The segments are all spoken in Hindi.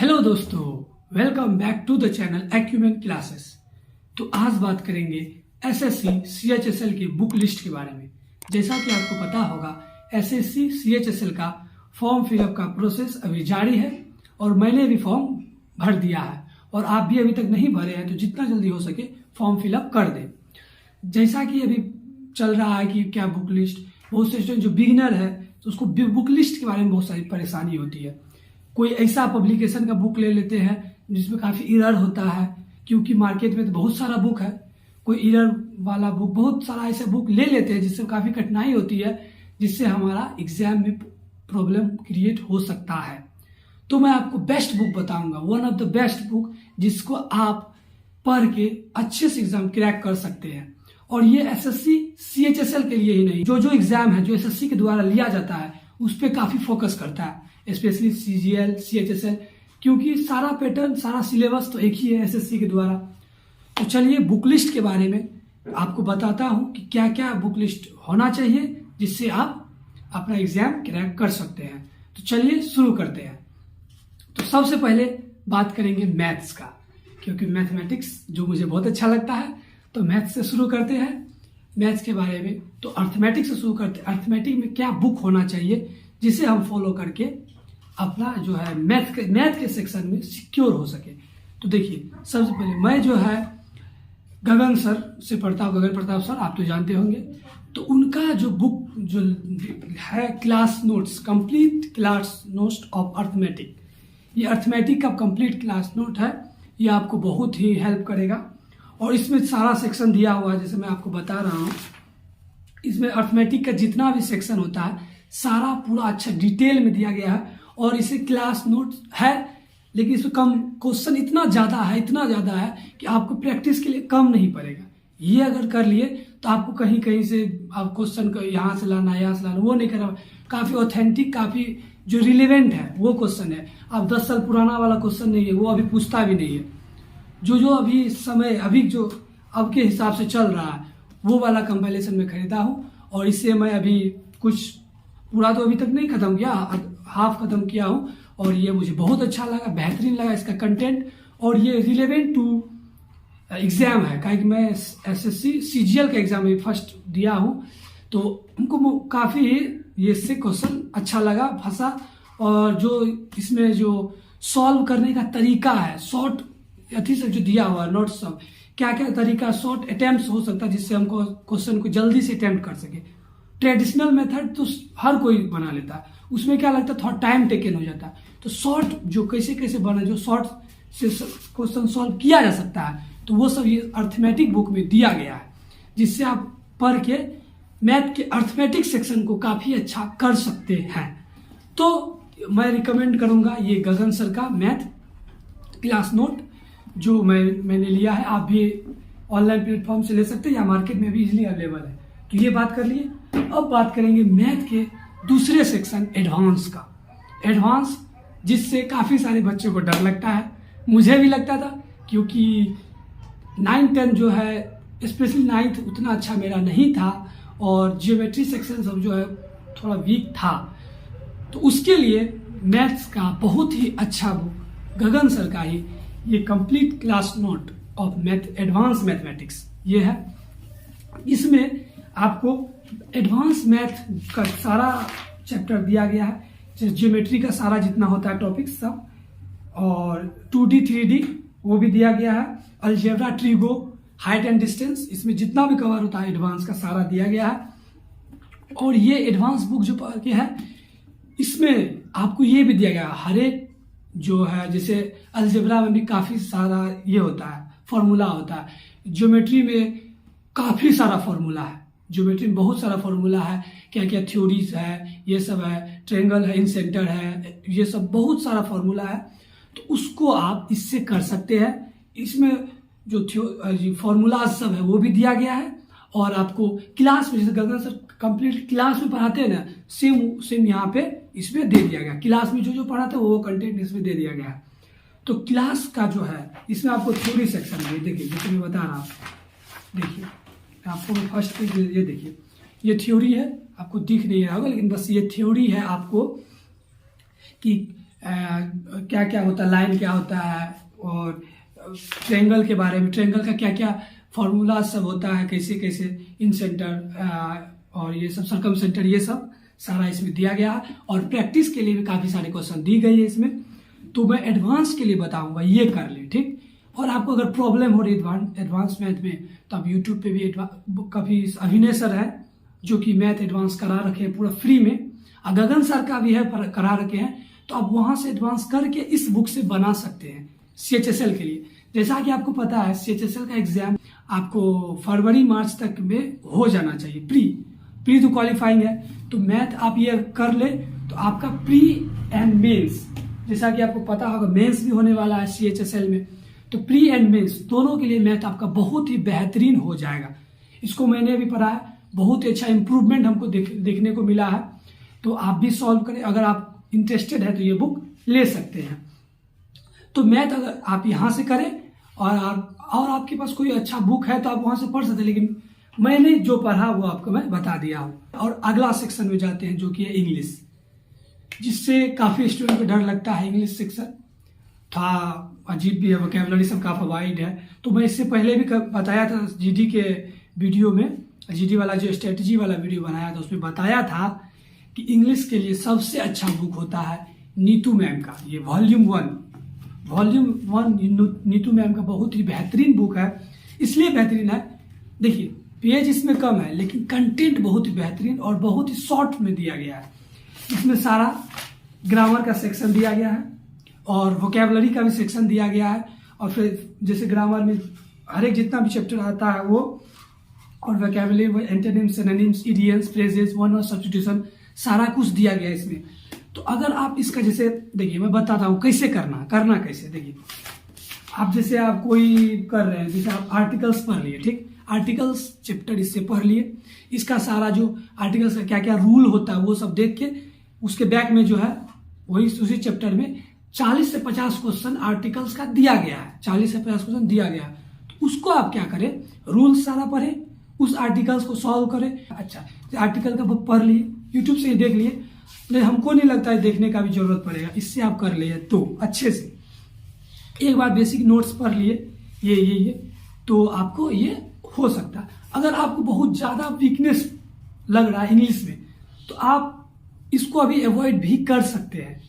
हेलो दोस्तों, welcome back to the channel Acumen classes. तो आज बात करेंगे एसएससी सीएचएसएल की बुक लिस्ट के बारे में। जैसा कि आपको पता होगा, एसएससी सीएचएसएल का फॉर्म फिलअप का प्रोसेस अभी जारी है और मैंने भी फॉर्म भर दिया है और आप भी अभी तक नहीं भरे हैं तो जितना जल्दी हो सके फॉर्म फिलअप कर दें। जैसा कि अभी चल रहा है कि क्या बुक लिस्ट, बहुत से स्टूडेंट जो बिगिनर है तो उसको बुक लिस्ट के बारे में बहुत सारी परेशानी होती है। कोई ऐसा पब्लिकेशन का बुक ले लेते हैं जिसमें काफ़ी एरर होता है, क्योंकि मार्केट में तो बहुत सारा बुक है। कोई एरर वाला बुक, बहुत सारा ऐसा बुक ले लेते हैं जिससे काफ़ी कठिनाई होती है, जिससे हमारा एग्जाम में प्रॉब्लम क्रिएट हो सकता है। तो मैं आपको बेस्ट बुक बताऊंगा, one of the best book जिसको आप पढ़ के अच्छे से एग्जाम क्रैक कर सकते हैं। और ये एसएससी सीएचएसएल के लिए ही नहीं, जो एग्जाम है जो एसएससी के द्वारा लिया जाता है उस पर काफ़ी फोकस करता है, स्पेशली सीजीएल सीएचएसएल, क्योंकि सारा पैटर्न सारा सिलेबस तो एक ही है एसएससी के द्वारा। तो चलिए बुक लिस्ट के बारे में आपको बताता हूं कि क्या क्या बुक लिस्ट होना चाहिए जिससे आप अपना एग्जाम क्रैक कर सकते हैं। तो चलिए शुरू करते हैं। तो सबसे पहले बात करेंगे मैथ्स का, क्योंकि मैथमेटिक्स जो मुझे बहुत अच्छा लगता है, तो मैथ्स से शुरू करते हैं। मैथ्स के बारे में तो अर्थमेटिक से शुरू करते हैं। अर्थमेटिक में क्या बुक होना चाहिए जिसे हम फॉलो करके अपना जो है मैथ के सेक्शन में सिक्योर हो सके। तो देखिए, सबसे पहले मैं जो है गगन सर से पढ़ता हूँ, गगन प्रताप सर, आप तो जानते होंगे। तो उनका जो बुक जो है class notes, complete class notes of arithmetic, ये अर्थमेटिक का कंप्लीट क्लास नोट है। ये आपको बहुत ही हेल्प करेगा और इसमें सारा सेक्शन दिया हुआ है। जैसे मैं आपको बता रहा हूँ, इसमें अर्थमेटिक का जितना भी सेक्शन होता है सारा पूरा अच्छा डिटेल में दिया गया है। और इसे क्लास नोट है, लेकिन इसमें कम क्वेश्चन इतना ज़्यादा है कि आपको प्रैक्टिस के लिए कम नहीं पड़ेगा। ये अगर कर लिए तो आपको कहीं कहीं से आप क्वेश्चन को यहाँ से लाना वो नहीं करना। काफ़ी ऑथेंटिक, काफ़ी जो रिलेवेंट है वो क्वेश्चन है। अब 10 साल पुराना वाला क्वेश्चन नहीं है, वो अभी पूछता भी नहीं है। जो अभी समय अभी जो अब के हिसाब से चल रहा है वो वाला कंपाइलेशन में खरीदा हूँ। और इससे मैं अभी कुछ पूरा तो अभी तक नहीं खत्म किया, हाफ खत्म किया हूँ और ये मुझे बहुत अच्छा लगा, बेहतरीन लगा इसका कंटेंट। और ये रिलेवेंट टू एग्जाम है, क्योंकि मैं एसएससी सीजीएल का एग्जाम में फर्स्ट दिया हूँ, तो हमको काफ़ी ये इससे क्वेश्चन अच्छा लगा, फंसा। और जो इसमें जो सॉल्व करने का तरीका है, शॉर्ट अथी से जो दिया हुआ है नोट्स, सब क्या क्या तरीका, शॉर्ट अटेम्प्ट हो सकता है जिससे हमको क्वेश्चन को जल्दी से अटेम्प्ट कर सके। ट्रेडिशनल मेथड तो हर कोई बना लेता है, उसमें क्या लगता है थोड़ा टाइम टेकन हो जाता है। तो शॉर्ट जो कैसे बना, जो शॉर्ट से क्वेश्चन सॉल्व किया जा सकता है, तो वो सब ये अर्थमेटिक बुक में दिया गया है, जिससे आप पढ़ के मैथ के अर्थमेटिक सेक्शन को काफ़ी अच्छा कर सकते हैं। तो मैं रिकमेंड करूँगा ये गगन सर का मैथ क्लास नोट जो मैंने लिया है। आप भी ऑनलाइन प्लेटफॉर्म से ले सकते हैं या मार्केट में भी इजीली अवेलेबल है। तो ये बात कर लिए। अब बात करेंगे मैथ के दूसरे सेक्शन एडवांस का। एडवांस जिससे काफ़ी सारे बच्चों को डर लगता है, मुझे भी लगता था, क्योंकि 9-10 जो है, स्पेशली 9th उतना अच्छा मेरा नहीं था और जियोमेट्री सेक्शन सब जो है थोड़ा वीक था। तो उसके लिए मैथ्स का बहुत ही अच्छा बुक गगन सर का ही ये complete class note of math advance mathematics ये है। इसमें आपको एडवांस मैथ का सारा चैप्टर दिया गया है, ज्योमेट्री का सारा जितना होता है टॉपिक सब, और 2D 3D वो भी दिया गया है। Algebra, trigo, height and distance, इसमें जितना भी कवर होता है एडवांस का सारा दिया गया है। और ये एडवांस बुक जो पढ़ के है, इसमें आपको ये भी दिया गया है, हर एक जो है, जैसे अलजेब्रा में भी काफ़ी सारा ये होता है, फॉर्मूला होता है। ज्योमेट्री में काफ़ी सारा फॉर्मूला है, ज्योमेट्री में बहुत सारा फॉर्मूला है, क्या क्या थ्योरीज है, ये सब है, ट्रायंगल है, इन सेंटर है, ये सब बहुत सारा फॉर्मूला है। तो उसको आप इससे कर सकते हैं। इसमें जो फॉर्मूलाज सब है वो भी दिया गया है। और आपको क्लास में, जैसे गगन सर कंप्लीट क्लास में पढ़ाते हैं ना, सेम यहाँ पे इसमें दे दिया गया। क्लास में जो पढ़ाते हैं वो कंटेंट इसमें दे दिया गया है। तो क्लास का जो है इसमें आपको थ्योरी सेक्शन है, देखिए जैसे मैं बता रहा हूँ, देखिए आपको फर्स्ट पेज ये देखिए, ये थ्योरी है, आपको दिख नहीं रहा होगा लेकिन बस ये थ्योरी है आपको कि क्या क्या होता है, लाइन क्या होता है, और ट्रायंगल के बारे में, ट्रायंगल का क्या क्या फॉर्मूला सब होता है, कैसे कैसे इन सेंटर और ये सब सर्कम सेंटर, ये सब सारा इसमें दिया गया है। और प्रैक्टिस के लिए भी काफ़ी सारे क्वेश्चन दी गई है इसमें, तो मैं एडवांस के लिए बताऊंगा, ये कर ले, ठीक। और आपको अगर प्रॉब्लम हो रही एडवांस मैथ में, तो आप यूट्यूब पे भी काफ़ी अभिनय सर है जो कि मैथ एडवांस करा रखे हैं पूरा फ्री में, गगन सर का भी है करा रखे हैं, तो आप वहां से एडवांस करके इस बुक से बना सकते हैं CHSL के लिए। जैसा कि आपको पता है CHSL का एग्जाम आपको फरवरी मार्च तक में हो जाना चाहिए, प्री तो क्वालिफाइंग है, तो मैथ आप ये कर ले तो आपका प्री एंड मेंस, जैसा कि आपको पता होगा मेंस भी होने वाला है CHSL में, तो प्री एंड मेंस दोनों के लिए मैथ आपका बहुत ही बेहतरीन हो जाएगा। इसको मैंने भी पढ़ा है, बहुत ही अच्छा इंप्रूवमेंट हमको देखने को मिला है, तो आप भी सॉल्व करें। अगर आप इंटरेस्टेड है तो ये बुक ले सकते हैं। तो मैथ अगर आप यहाँ से करें और आपके पास कोई अच्छा बुक है तो आप वहां से पढ़ सकते हैं, लेकिन मैंने जो पढ़ा वो आपको मैं बता दिया हूँ। और अगला सेक्शन में जाते हैं जो कि है इंग्लिश, जिससे काफी स्टूडेंट को डर लगता है। इंग्लिश सेक्शन था अजीब भी है, वोकैबुलरी सब काफी वाइड है। तो मैं इससे पहले भी बताया था GD के वीडियो में, GD वाला जो स्ट्रेटजी वाला वीडियो बनाया था उसमें बताया था कि इंग्लिश के लिए सबसे अच्छा बुक होता है नीतू मैम का, ये वॉल्यूम वन नीतू मैम का बहुत ही बेहतरीन बुक है। इसलिए बेहतरीन है, देखिए पेज इसमें कम है लेकिन कंटेंट बहुत ही बेहतरीन और बहुत ही शॉर्ट में दिया गया है। इसमें सारा ग्रामर का सेक्शन दिया गया है और वोकैबुलरी का भी सेक्शन दिया गया है, और फिर जैसे ग्रामर में हर एक जितना भी चैप्टर आता है वो, और vocabulary, antonyms, synonyms, idioms, phrases, one word substitution, सारा कुछ दिया गया है इसमें। तो अगर आप इसका जैसे देखिए मैं बताता हूँ कैसे करना कैसे। देखिए आप जैसे आप कोई कर रहे हैं, जैसे आप आर्टिकल्स पढ़ लिए, ठीक, आर्टिकल्स चैप्टर इससे पढ़ लिए, इसका सारा जो आर्टिकल्स का क्या क्या रूल होता है वो सब देख के उसके बैक में जो है वही उसी चैप्टर में 40 से 50 क्वेश्चन आर्टिकल्स का दिया गया है, 40 से 50 क्वेश्चन दिया गया है। तो उसको आप क्या करें, रूल्स सारा पढ़े, उस आर्टिकल्स को सॉल्व करें। अच्छा आर्टिकल का बुक पढ़ लिए, यूट्यूब से ही देख लिए, नहीं हमको नहीं लगता है देखने का भी जरूरत पड़ेगा, इससे आप कर लिए तो अच्छे से एक बार बेसिक नोट्स पढ़ लिए ये तो आपको ये हो सकता है। अगर आपको बहुत ज्यादा वीकनेस लग रहा है इंग्लिश में तो आप इसको अभी अवॉइड भी कर सकते हैं,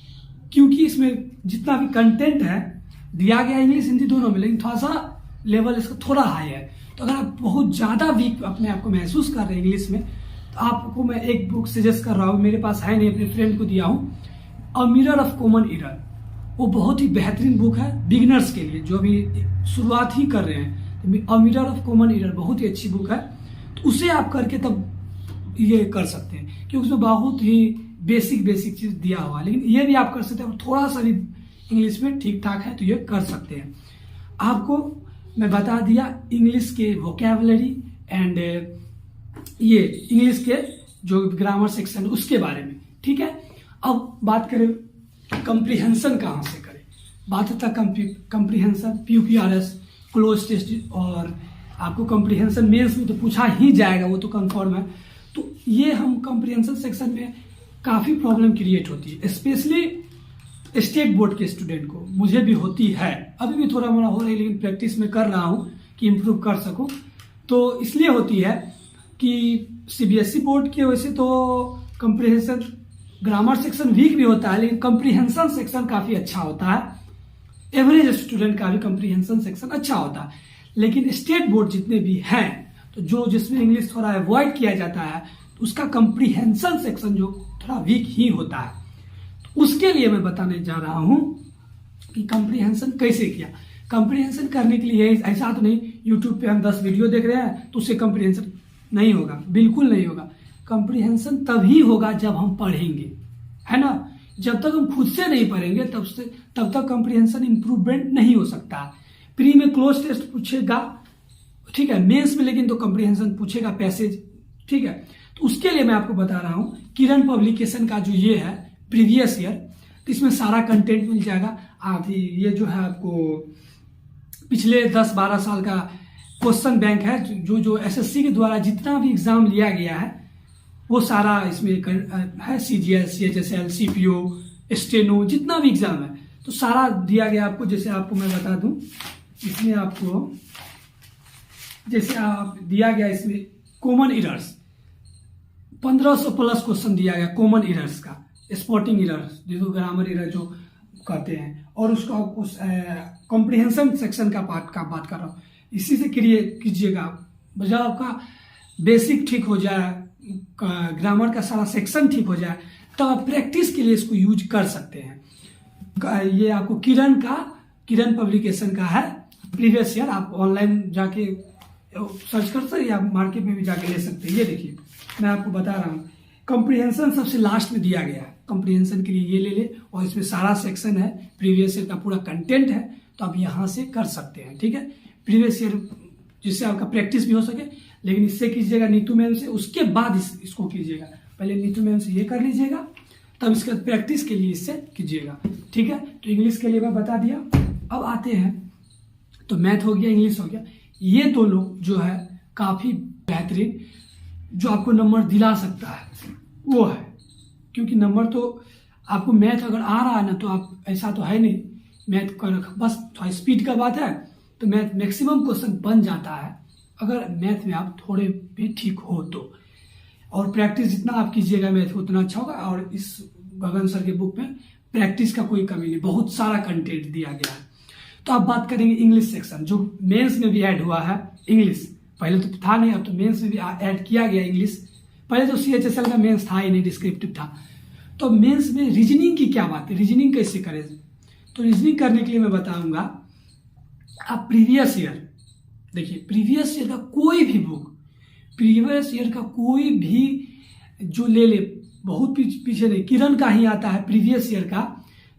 क्योंकि इसमें जितना भी कंटेंट है दिया गया इंग्लिश हिंदी दोनों में, लेकिन थोड़ा सा लेवल इसका थोड़ा हाई है। तो अगर आप बहुत ज्यादा वीक अपने आप को महसूस कर रहे हैं इंग्लिश में, तो आपको मैं एक बुक सजेस्ट कर रहा हूँ, मेरे पास है नहीं, अपने फ्रेंड को दिया हूँ, a mirror of common error. वो बहुत ही बेहतरीन बुक है बिगिनर्स के लिए जो अभी शुरुआत ही कर रहे हैं। A mirror of common error बहुत ही अच्छी बुक है, तो उसे आप करके तब ये कर सकते हैं, क्योंकि उसमें बहुत ही बेसिक चीज दिया हुआ है। लेकिन ये भी आप कर सकते हैं, थोड़ा सा भी इंग्लिश में ठीक ठाक है तो ये कर सकते हैं। आपको मैं बता दिया इंग्लिश के वोकैबुलरी एंड ये इंग्लिश के जो ग्रामर सेक्शन उसके बारे में, ठीक है। अब बात करें कंप्रीहेंशन कहाँ से करें, बात होता है कंप्रीहेंशन, PQRS, क्लोज टेस्ट, और आपको कंप्रीहेंशन मेंस में तो पूछा ही जाएगा, वो तो कंफर्म है। तो ये हम कंप्रीहेंशन सेक्शन में काफी प्रॉब्लम क्रिएट होती है, स्पेशली स्टेट बोर्ड के स्टूडेंट को, मुझे भी होती है, अभी भी थोड़ा मोड़ा हो रही है, लेकिन प्रैक्टिस में कर रहा हूँ कि इम्प्रूव कर सकूं। तो इसलिए होती है कि CBSE बोर्ड के वैसे तो कंप्रीहेंशन ग्रामर सेक्शन वीक भी होता है, लेकिन कंप्रीहेंशन सेक्शन काफी अच्छा होता है। एवरेज स्टूडेंट का भी कंप्रीहेंशन सेक्शन अच्छा होता है, लेकिन स्टेट बोर्ड जितने भी हैं तो जो जिसमें इंग्लिश थोड़ा अवॉइड किया जाता है, तो उसका कंप्रीहेंशन सेक्शन जो थोड़ा वीक ही होता है। तो उसके लिए मैं बताने जा रहा हूं कि कंप्रीहेंशन कैसे किया। कंप्रीहेंशन करने के लिए ऐसा तो नहीं यूट्यूब पे हम 10 वीडियो देख रहे हैं तो उससे कंप्रीहेंशन नहीं होगा, बिल्कुल नहीं होगा। कंप्रीहेंशन तभी होगा जब हम पढ़ेंगे, है ना। जब तक हम खुद से नहीं पढ़ेंगे तब तक कंप्रीहेंशन इंप्रूवमेंट नहीं हो सकता। प्री में क्लोज टेस्ट पूछेगा, ठीक है, मेंस में लेकिन तो कंप्रीहेंशन पूछेगा पैसेज, ठीक है। तो उसके लिए मैं आपको बता रहा हूं किरण पब्लिकेशन का जो ये है प्रीवियस ईयर, तो इसमें सारा कंटेंट मिल जाएगा। आधी ये जो है आपको पिछले 10-12 साल का क्वेश्चन बैंक है, जो SSC के द्वारा जितना भी एग्जाम लिया गया है वो सारा इसमें है। CGL, CHSL, CPO, स्टेनो, जितना भी एग्जाम है तो सारा दिया गया आपको। जैसे आपको मैं बता दूं, इसमें आपको जैसे आप दिया गया, इसमें कॉमन एरर्स 1500 प्लस क्वेश्चन दिया गया कॉमन एरर्स का, स्पॉटिंग एरर्स जिसको ग्रामर एरर जो कहते हैं, और उसका उस कॉम्प्रिहेंशन सेक्शन का पार्ट का बात कर रहा हूँ। इसी से कीजिएगा, जब आपका बेसिक ठीक हो जाए, ग्रामर का सारा सेक्शन ठीक हो जाए, तब आप प्रैक्टिस के लिए इसको यूज कर सकते हैं। ये आपको किरण पब्लिकेशन का है प्रीवियस ईयर, आप ऑनलाइन जाके सर्च कर सकते हैं या मार्केट में भी जाके ले सकते हैं। ये देखिए मैं आपको बता रहा हूँ, कॉम्प्रिहेंशन सबसे लास्ट में दिया गया है, कॉम्प्रिहेंशन के लिए ये ले ले, और इसमें सारा सेक्शन है, प्रीवियस ईयर का पूरा कंटेंट है, तो आप यहाँ से कर सकते हैं। ठीक है, प्रीवियस ईयर जिससे आपका प्रैक्टिस भी हो सके, लेकिन इससे कीजिएगा नीतू मैम से, उसके बाद इसको कीजिएगा। पहले नीतू मैम से ये कर लीजिएगा, तब इसके प्रैक्टिस के लिए इससे कीजिएगा। ठीक है, तो इंग्लिश के लिए मैं बता दिया। अब आते हैं, तो मैथ हो गया, इंग्लिश हो गया। ये दो लोग जो है काफी बेहतरीन, जो आपको नंबर दिला सकता है वो है, क्योंकि नंबर तो आपको मैथ अगर आ रहा है ना, तो आप ऐसा तो है नहीं मैथ कर, बस स्पीड का बात है, तो मैथ मैक्सिमम क्वेश्चन बन जाता है अगर मैथ में आप थोड़े भी ठीक हो तो। और प्रैक्टिस जितना आप कीजिएगा मैथ उतना अच्छा होगा। और इस गगन सर के बुक में प्रैक्टिस का कोई कमी नहीं, बहुत सारा कंटेंट दिया गया है। तो आप बात करेंगे इंग्लिश सेक्शन, जो मेंस में भी ऐड हुआ है। इंग्लिश पहले तो था नहीं, अब तो मेंस में भी ऐड किया गया इंग्लिश। पहले तो CHSL का मेंस था ही नहीं, डिस्क्रिप्टिव था। तो मेंस में रीजनिंग की क्या बात है, रीजनिंग कैसे करें? तो रीजनिंग करने के लिए मैं बताऊंगा, आप प्रीवियस ईयर देखिए, प्रीवियस ईयर का कोई भी बुक, प्रीवियस ईयर का कोई भी जो ले, बहुत पीछे नहीं, किरण का ही आता है प्रीवियस ईयर का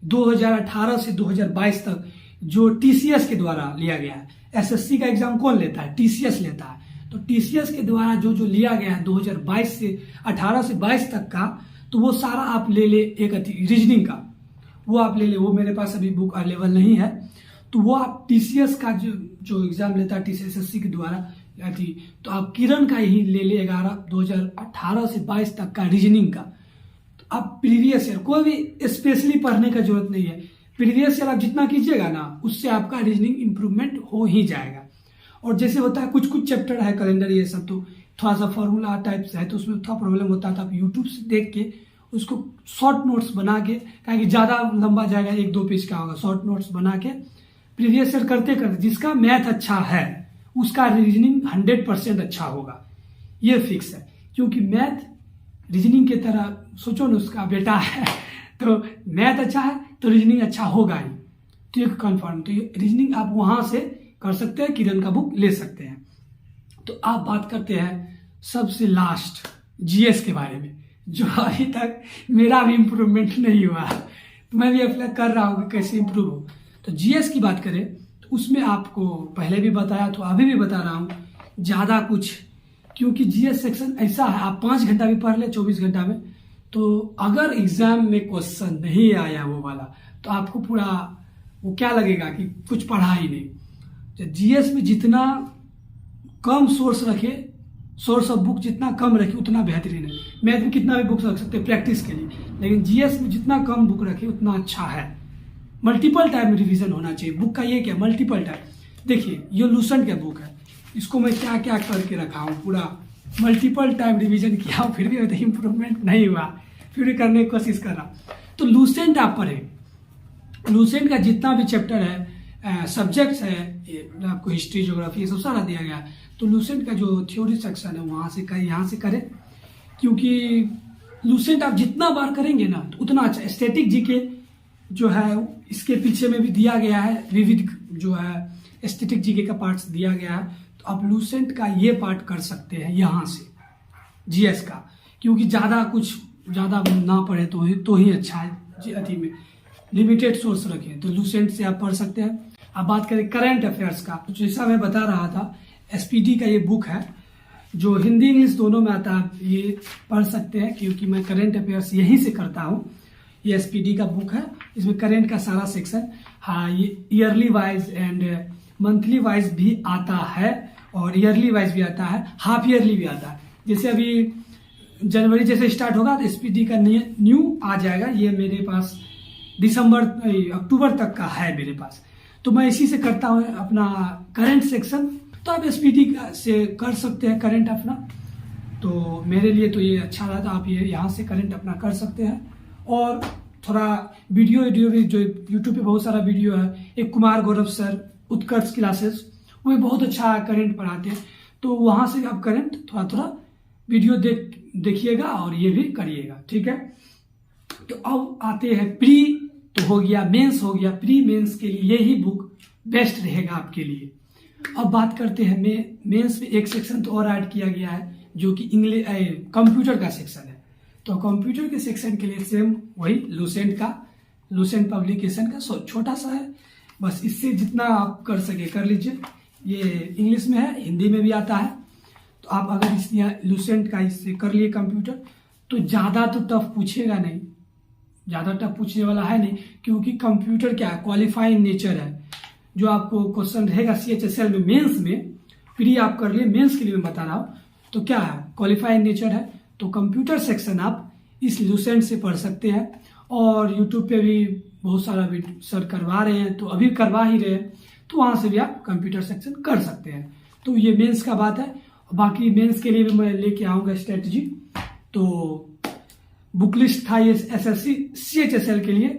2018 से 2022 तक, जो TCS के द्वारा लिया गया है। SSC का एग्जाम कौन लेता है? TCS लेता है। तो TCS के द्वारा जो लिया गया है 2022 से 18 से 22 तक का, तो वो सारा आप ले एक रीजनिंग का वो आप ले वो मेरे पास अभी बुक अवेलेबल नहीं है, तो वो आप TCS का जो एग्जाम लेता है TCS SSC के द्वारा, तो आप किरण का ही ले 2018 से 22 तक का रीजनिंग का। तो आप प्रीवियस ईयर कोई भी स्पेशली पढ़ने का जरूरत नहीं है, प्रीवियस ईयर आप जितना कीजिएगा ना, उससे आपका रीजनिंग इंप्रूवमेंट हो ही जाएगा। और जैसे होता है कुछ चैप्टर है कैलेंडर ये सब, तो थोड़ा सा फॉर्मूला टाइप से है, तो उसमें थोड़ा प्रॉब्लम होता है, तो आप यूट्यूब से देख के उसको शॉर्ट नोट्स बना के, कि ज़्यादा लंबा जाएगा, 1-2 पेज का होगा, शॉर्ट नोट्स बना के प्रीवियस ईयर करते करते जिसका मैथ अच्छा है उसका रीजनिंग 100% अच्छा होगा, ये फिक्स है। क्योंकि मैथ रीजनिंग की तरह सोचो ना, उसका बेटा है, तो मैथ अच्छा है तो रीजनिंग अच्छा होगा ही, तो ये कन्फर्म। तो ये रीजनिंग आप वहां से कर सकते हैं, किरण का बुक ले सकते हैं। तो आप बात करते हैं सबसे लास्ट GS के बारे में, जो अभी तक मेरा भी इम्प्रूवमेंट नहीं हुआ, तो मैं भी अप्लाई कर रहा हूँ कि कैसे इम्प्रूव हो। तो GS की बात करें तो उसमें आपको पहले भी बताया, तो अभी भी बता रहा हूँ, ज़्यादा कुछ, क्योंकि GS सेक्शन ऐसा है, आप 5 घंटा भी पढ़ ले 24 घंटा में, तो अगर एग्जाम में क्वेश्चन नहीं आया वो वाला, तो आपको पूरा वो क्या लगेगा कि कुछ पढ़ा ही नहीं। तो GS में जितना कम सोर्स रखे, सोर्स ऑफ बुक जितना कम रखे उतना बेहतरीन है। मैथ में कितना भी बुक रख सकते हैं प्रैक्टिस के लिए, लेकिन GS में जितना कम बुक रखे उतना अच्छा है। मल्टीपल टाइम रिवीजन होना चाहिए बुक का, ये क्या मल्टीपल टाइम। देखिए ये लूसेंट का बुक है, इसको मैं क्या क्या करके रखा हूँ, पूरा मल्टीपल टाइम रिवीजन किया, फिर भी इम्प्रूवमेंट नहीं हुआ, फिर भी करने की कोशिश कर रहा। तो लूसेंट आप पढ़े, लूसेंट का जितना भी चैप्टर है, सब्जेक्ट्स है, आपको हिस्ट्री ज्योग्राफी ये सब सारा दिया गया है। तो लूसेंट का जो थ्योरी सेक्शन है वहाँ से करें, यहाँ से करें, क्योंकि लूसेंट आप जितना बार करेंगे ना तो उतना अच्छा। स्टैटिक जीके जो है इसके पीछे में भी दिया गया है, विविध जो है स्टैटिक जीके का पार्ट्स दिया गया है, तो आप लूसेंट का ये पार्ट कर सकते हैं यहाँ से GS का, क्योंकि ज़्यादा ना पढ़े तो ही अच्छा है। अति में लिमिटेड सोर्स रखें तो लूसेंट से आप पढ़ सकते हैं। अब बात करें करंट अफेयर्स का, तो जैसा मैं बता रहा था, SPD का ये बुक है जो हिंदी इंग्लिश दोनों में आता है, ये पढ़ सकते हैं, क्योंकि मैं करंट अफेयर्स यहीं से करता हूँ। ये SPD का बुक है, इसमें करंट का सारा सेक्शन, हाँ ये yearly wise and monthly wise भी आता है, और ईयरली वाइज भी आता है, हाफ ईयरली भी आता है। जैसे अभी जनवरी जैसे स्टार्ट होगा तो SPD का न्यू आ जाएगा, ये मेरे पास अक्टूबर तक का है मेरे पास। तो मैं इसी से करता हूँ अपना करंट सेक्शन। तो आप एसपीटी से कर सकते हैं करंट अपना, तो मेरे लिए तो ये अच्छा रहता, आप ये यहाँ से करंट अपना कर सकते हैं। और थोड़ा वीडियो भी जो यूट्यूब पे बहुत सारा वीडियो है, एक कुमार गौरव सर उत्कर्ष क्लासेस, वो बहुत अच्छा करंट पढ़ाते हैं, तो वहाँ से आप करंट थोड़ा थोड़ा वीडियो देखिएगा और ये भी करिएगा, ठीक है। तो अब आते हैं प्री, तो हो गया मेंस, हो गया प्री मेंस के लिए यही बुक बेस्ट रहेगा आपके लिए। अब बात करते हैं मेंस में एक सेक्शन तो और ऐड किया गया है जो कि इंग्लिश कंप्यूटर का सेक्शन है। तो कंप्यूटर के सेक्शन के लिए सेम वही लूसेंट पब्लिकेशन का छोटा सा है, बस इससे जितना आप कर सके कर लीजिए। ये इंग्लिश में है, हिंदी में भी आता है, तो आप अगर इस लूसेंट का इससे कर लिए कंप्यूटर तो ज़्यादा तो टफ पूछेगा नहीं, ज़्यादा टफ पूछने वाला है नहीं, क्योंकि कंप्यूटर क्या है, क्वालिफाइंग नेचर है। जो आपको क्वेश्चन रहेगा CHSL में मेंस में, प्री आप कर लिए, मेंस के लिए मैं बता रहा हूँ, तो क्या है क्वालिफाइंग नेचर है। तो कंप्यूटर सेक्शन आप इस लूसेंट से पढ़ सकते हैं, और यूट्यूब पे भी बहुत सारा सर करवा रहे हैं, तो अभी करवा ही रहे हैं, तो वहाँ से भी आप कंप्यूटर सेक्शन कर सकते हैं। तो ये मेंस का बात है। बाकी मेंस के लिए भी मैं लेके आऊँगा स्ट्रेटजी। तो बुक लिस्ट था ये SSC CHSL के लिए।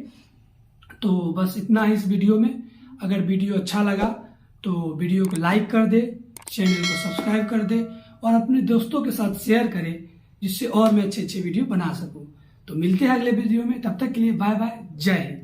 तो बस इतना ही इस वीडियो में। अगर वीडियो अच्छा लगा तो वीडियो को लाइक कर दे, चैनल को सब्सक्राइब कर दे और अपने दोस्तों के साथ शेयर करें, जिससे और मैं अच्छे वीडियो बना सकूं। तो मिलते हैं अगले वीडियो में, तब तक के लिए बाय बाय, जय हिंद।